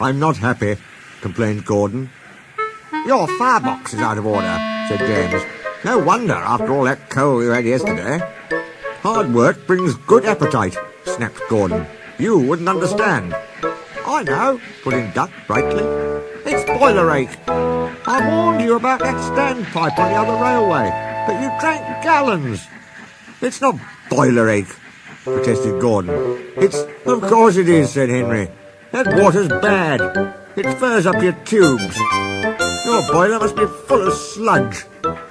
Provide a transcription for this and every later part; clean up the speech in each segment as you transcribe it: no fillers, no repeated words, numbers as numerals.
I'm not happy, complained Gordon. Your firebox is out of order, said James. No wonder, after all that coal you had yesterday. Hard work brings good appetite, snapped Gordon. You wouldn't understand. I know, put in Duck brightly. It's boiler ache. I warned you about that standpipe on the other railway, but you drank gallons. It's not boiler ache, protested Gordon. Of course it is, said Henry. That water's bad. It furs up your tubes. Your boiler must be full of sludge.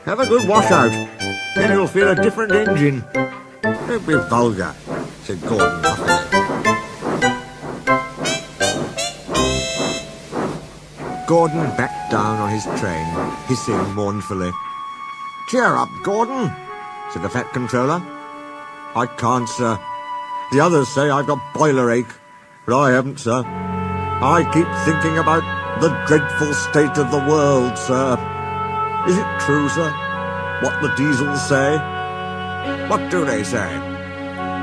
Have a good washout. Then you'll feel a different engine. Don't be vulgar, said Gordon huffily. Gordon backed down on his train, hissing mournfully. Cheer up, Gordon, said the Fat Controller. I can't, sir. The others say I've got boiler ache, but I haven't, sir. I keep thinking about the dreadful state of the world, sir. Is it true, sir, what the diesels say? What do they say?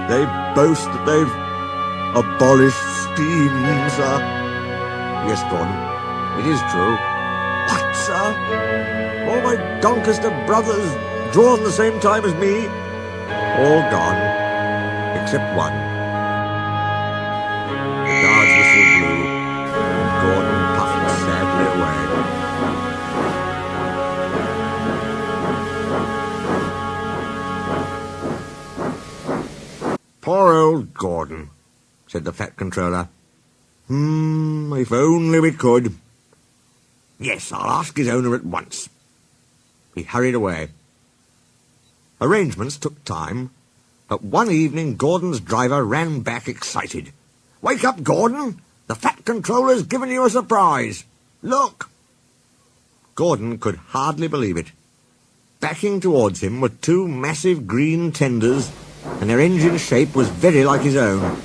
They boast that they've abolished steam, sir. Yes, Gordon, it is true. What, sir? All my Doncaster brothers drawn the same time as me? All gone, except one. The guard's whistle blew, and Gordon puffed sadly away. Poor old Gordon, said the Fat Controller. If only we could. Yes, I'll ask his owner at once. He hurried away. Arrangements took time, but one evening Gordon's driver ran back excited. Wake up, Gordon! The Fat Controller's given you a surprise. Look! Gordon could hardly believe it. Backing towards him were two massive green tenders, and their engine shape was very like his own.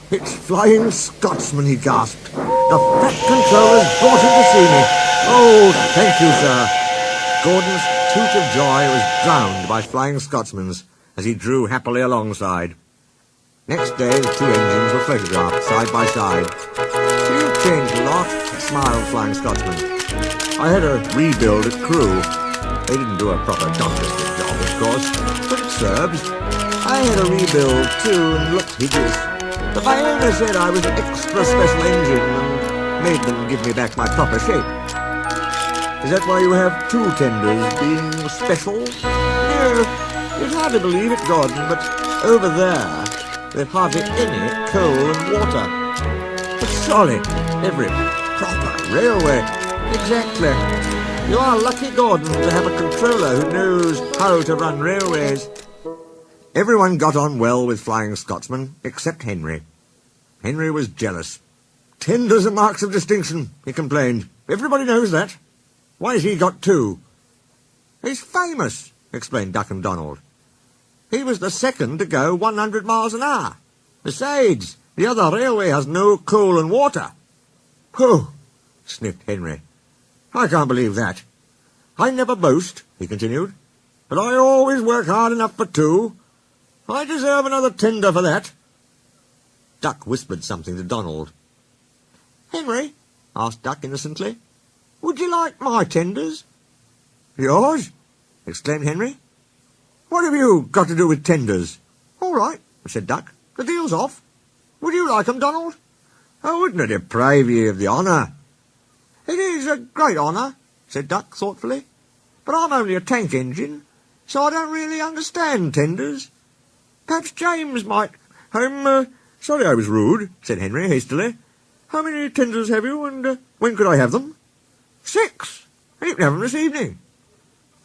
It's Flying Scotsman, he gasped. The Fat Controller's brought him to see me. Oh, thank you, sir. Gordon's toot of joy was drowned by Flying Scotsman's as he drew happily alongside. Next day, the two engines were photographed side by side. You've changed a lot, smiled Flying Scotsman. I had a rebuild at Crewe. They didn't do a proper Doncaster job, of course, but it serves. I had a rebuild, too, and looked hideous. But my owner said I was an extra special engine and made them give me back my proper shape. Is that why you have two tenders, being special? No, it's hard to believe it, Gordon, but over there, there's hardly any coal and water. But surely, every proper railway. Exactly. You are lucky, Gordon, to have a controller who knows how to run railways. Everyone got on well with Flying Scotsman, except Henry. Henry was jealous. Tenders are marks of distinction, he complained. Everybody knows that. Why has he got two? He's famous, explained Duck and Donald. He was the second to go 100 miles an hour. Besides, the other railway has no coal and water. Pooh, sniffed Henry. I can't believe that. I never boast, he continued, but I always work hard enough for two. I deserve another tender for that. Duck whispered something to Donald. Henry, asked Duck innocently, would you like my tenders? Yours? Exclaimed Henry. What have you got to do with tenders? All right, said Duck. The deal's off. Would you like 'em, Donald? I wouldn't deprive you of the honour. It is a great honour, said Duck thoughtfully, but I'm only a tank engine, so I don't really understand tenders. Perhaps James might... sorry I was rude, said Henry hastily. How many tenders have you, and when could I have them? 6! And you can have them this evening.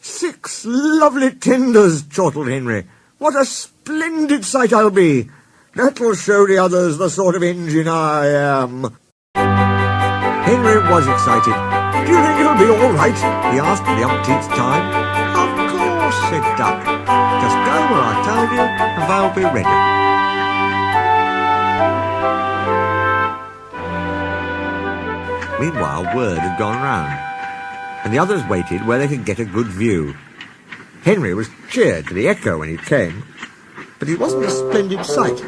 6 lovely tenders, chortled Henry. What a splendid sight I'll be. That'll show the others the sort of engine I am. Henry was excited. Do you think it'll be all right? He asked for the umpteenth time. Of course, said Duck. Just go where I told you, and they'll be ready. Meanwhile, word had gone round, and the others waited where they could get a good view. Henry was cheered to the echo when he came, but he wasn't a splendid sight.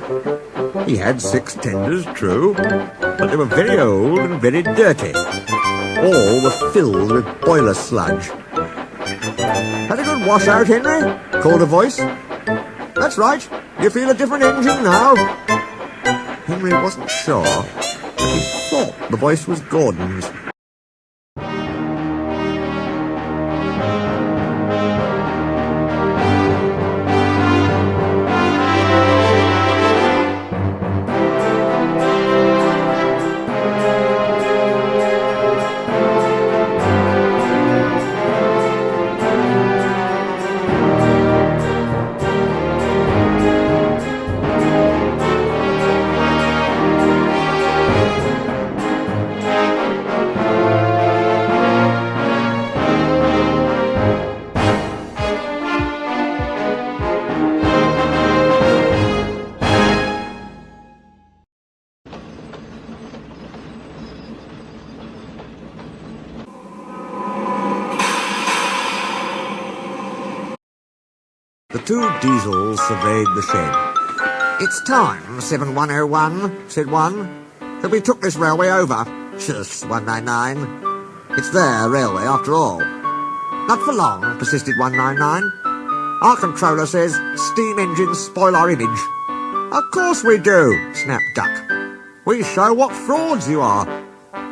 He had 6 tenders, true, but they were very old and very dirty. All were filled with boiler sludge. Had a good wash out, Henry? Called a voice. That's right. You feel a different engine now. Henry wasn't sure, but he thought the voice was Gordon's. The 2 diesels surveyed the shed. It's time, 7101, said one, that we took this railway over. Shush, 199. It's their railway, after all. Not for long, persisted 199. Our controller says steam engines spoil our image. Of course we do, snapped Duck. We show what frauds you are.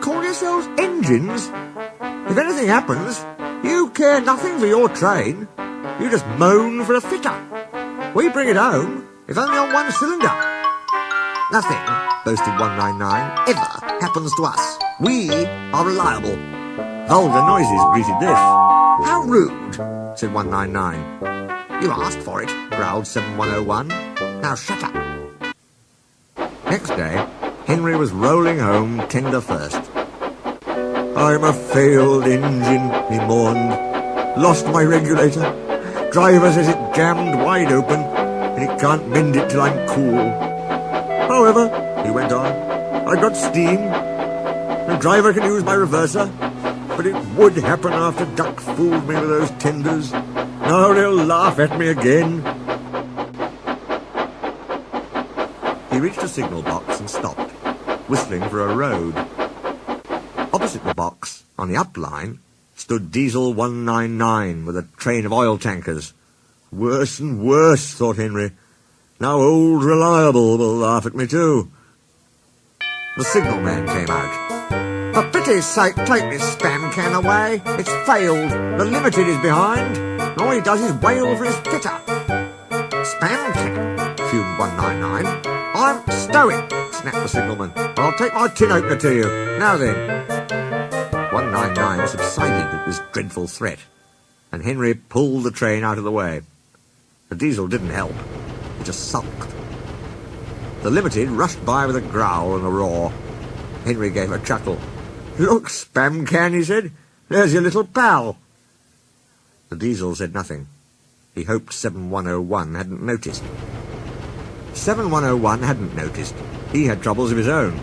Call yourselves engines? If anything happens, you care nothing for your train. You just moan for a fitter. We bring it home, if only on 1 cylinder. Nothing, boasted 199, ever happens to us. We are reliable. Vulgar noises greeted this. How rude, said 199. You asked for it, growled 7101. Now shut up. Next day, Henry was rolling home tender first. I'm a failed engine, he mourned. Lost my regulator. Driver says it jammed wide open, and he can't mend it till I'm cool. However, he went on, I got steam. The driver can use my reverser, but it would happen after Duck fooled me with those tenders. Now they'll laugh at me again. He reached a signal box and stopped, whistling for a road. Opposite the box, on the up line, stood Diesel 199 with a train of oil tankers. Worse and worse, thought Henry. Now old Reliable will laugh at me too. The signalman came out. For pity's sake, take this spam can away. It's failed. The Limited is behind. And all he does is wail for his fitter. Spam can, fumed 199. I'm stoic, snapped the signalman. I'll take my tin opener to you. Now then. 199 subsided at this dreadful threat, and Henry pulled the train out of the way. The diesel didn't help. It just sulked. The Limited rushed by with a growl and a roar. Henry gave a chuckle. Look, spam can, he said. There's your little pal. The diesel said nothing. He hoped 7101 hadn't noticed. 7101 hadn't noticed. He had troubles of his own.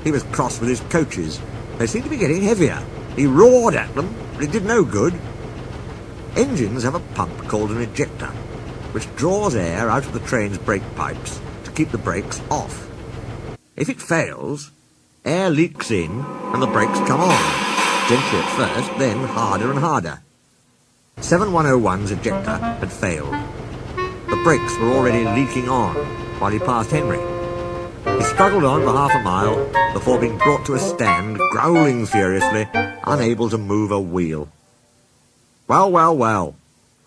He was cross with his coaches. They seemed to be getting heavier. He roared at them, but it did no good. Engines have a pump called an ejector, which draws air out of the train's brake pipes to keep the brakes off. If it fails, air leaks in and the brakes come on, gently at first, then harder and harder. 7101's ejector had failed. The brakes were already leaking on while he passed Henry. He struggled on for half a mile before being brought to a stand, growling furiously, unable to move a wheel. Well, well, well.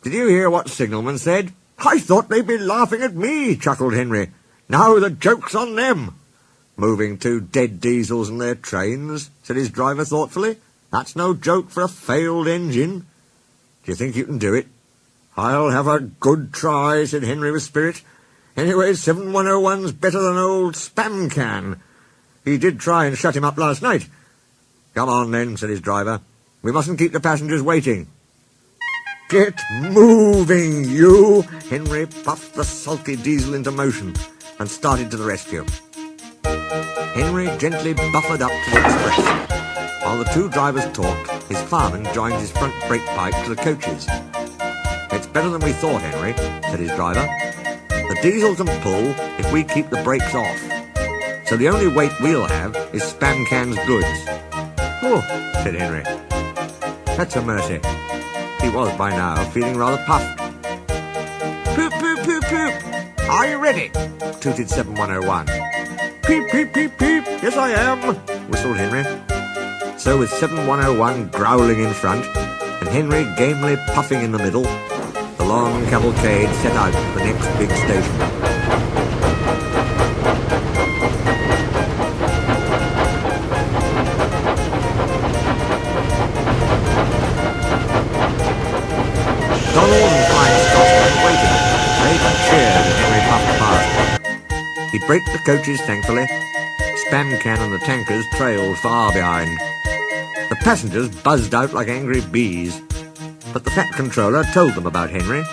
Did you hear what signalman said? I thought they'd be laughing at me, chuckled Henry. Now the joke's on them. Moving 2 dead diesels and their trains, said his driver thoughtfully. That's no joke for a failed engine. Do you think you can do it? I'll have a good try, said Henry with spirit. Anyway, 7101's better than old Spam Can. He did try and shut him up last night. Come on, then, said his driver. We mustn't keep the passengers waiting. Get moving, you! Henry puffed the sulky diesel into motion and started to the rescue. Henry gently buffered up to the express. While the two drivers talked, his fireman joined his front brake pipe to the coaches. It's better than we thought, Henry, said his driver. The diesel can pull if we keep the brakes off. So the only weight we'll have is Spam Can's goods. Oh, said Henry. That's a mercy. He was by now feeling rather puffed. Poop, poop, poop, poop. Are you ready? Tooted 7101. Peep, peep, peep, peep. Yes, I am, whistled Henry. So with 7101 growling in front and Henry gamely puffing in the middle, the long cavalcade set out for the next big station. Donald and Flying Scotsman waited. They cheered as Henry puffed past. He braked the coaches thankfully. Spam Can and the tankers trailed far behind. The passengers buzzed out like angry bees. But the Fat Controller told them about Henry,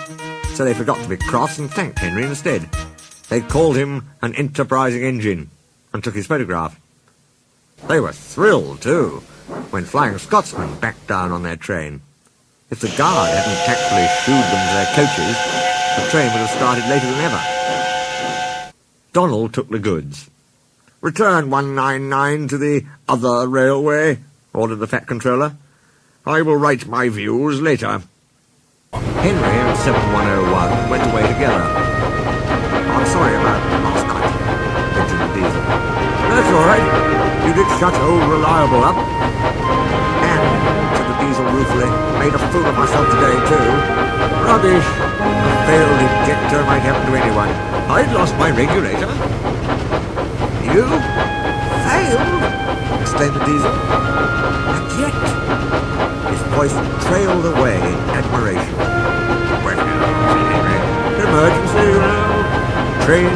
so they forgot to be cross and thanked Henry instead. They called him an enterprising engine and took his photograph. They were thrilled, too, when Flying Scotsman backed down on their train. If the guard hadn't tactfully shooed them to their coaches, the train would have started later than ever. Donald took the goods. Return 199 to the other railway, ordered the Fat Controller. I will write my views later. Henry and 7101 went away together. I'm sorry about last night, mentioned the diesel. That's all right. You did shut old Reliable up. And, said the diesel ruefully, made a fool of myself today, too. Rubbish. A failed ejector might happen to anyone. I'd lost my regulator. You? Failed? Exclaimed the diesel. And yet... His voice trailed away in admiration. Well, said Henry, emergency, you know. Train